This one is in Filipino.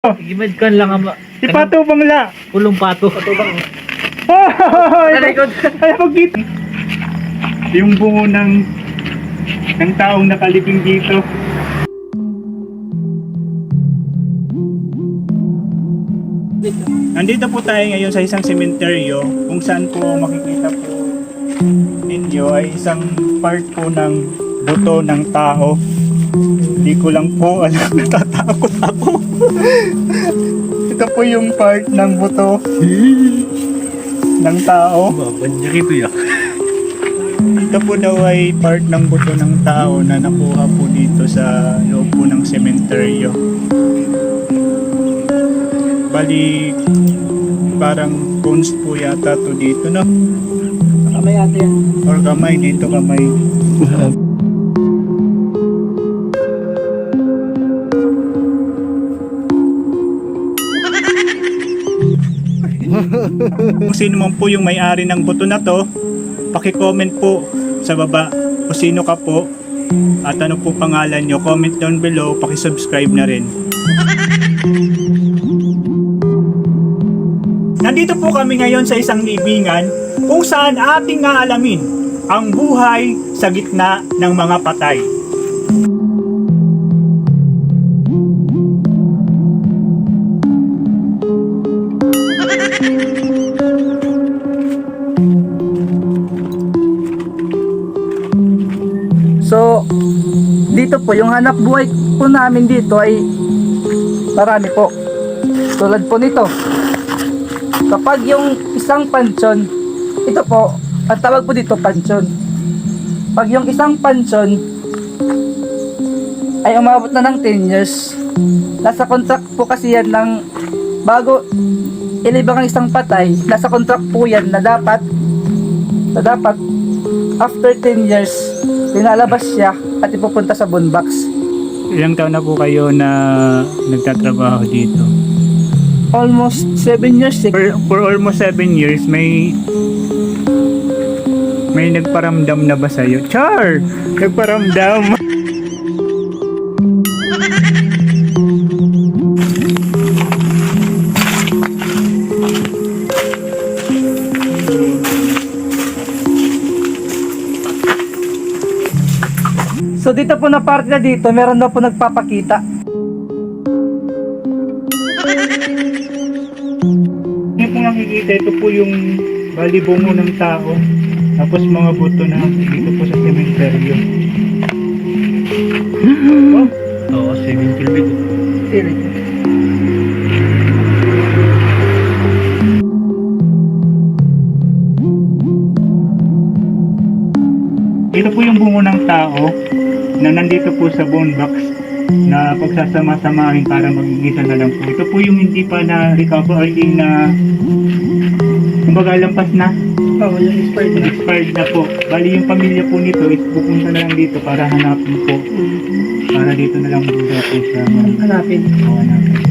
Gimad kan lang ama. Si Pato Bangla. Pulong pato. Pato bang. Oh! Talikod. Ay, pagkita. Yung bungo ng taong nakaliping dito. Nandito po tayo ngayon sa isang sementeryo kung saan po makikita po ninyo ay isang part po ng buto ng tao. Hindi ko lang po alam, natatakot ako. Ito po yung part ng buto ng tao. Babanya ito ya. Ito po daw ay part ng buto ng tao na nakuha po dito sa loob po ng sementeryo. Bali, parang bones po yata to dito, no? Kamay ate yan. Or kamay, dito kamay. Kung sino man po yung may-ari ng buto na to, paki-comment po sa baba kung sino ka po at ano po pangalan nyo. Comment down below, paki-subscribe na rin. Nandito po kami ngayon sa isang libingan kung saan ating aalamin ang buhay sa gitna ng mga patay. So, dito po, yung hanap buhay po namin dito ay marami po. Tulad po nito. Kapag yung isang pansyon, ito po, ang tawag po dito pansyon. Pag yung isang pansyon ay umabot na ng 10 years, nasa contract po kasi yan ng bago ilibang ang isang patay, nasa contract po yan na dapat after 10 years, pinalabas siya at ipupunta sa bone box. Ilang taon na po kayo na nagtatrabaho dito? Almost 7 years. For almost 7 years, may nagparamdam na ba sa'yo? Char! Nagparamdam! So dito po na parte na dito, meron daw po nagpapakita. Hindi po nakikita, ito po yung balibongo ng tao. Tapos mga buto na dito po sa sementeryo. Oh, Oo, 7 kilometer. ito po yung bungo ng tao na nandito po sa bone box na pagsasama-samahin para mag-igisa na lang po. Ito po yung hindi pa na-recover or yung na kumbaga lampas na. Oh, yung expired na. Expired na po. Bali yung pamilya po nito is pupunta na lang dito para hanapin po. Para dito na lang buda po sa Hanapin. hanapin.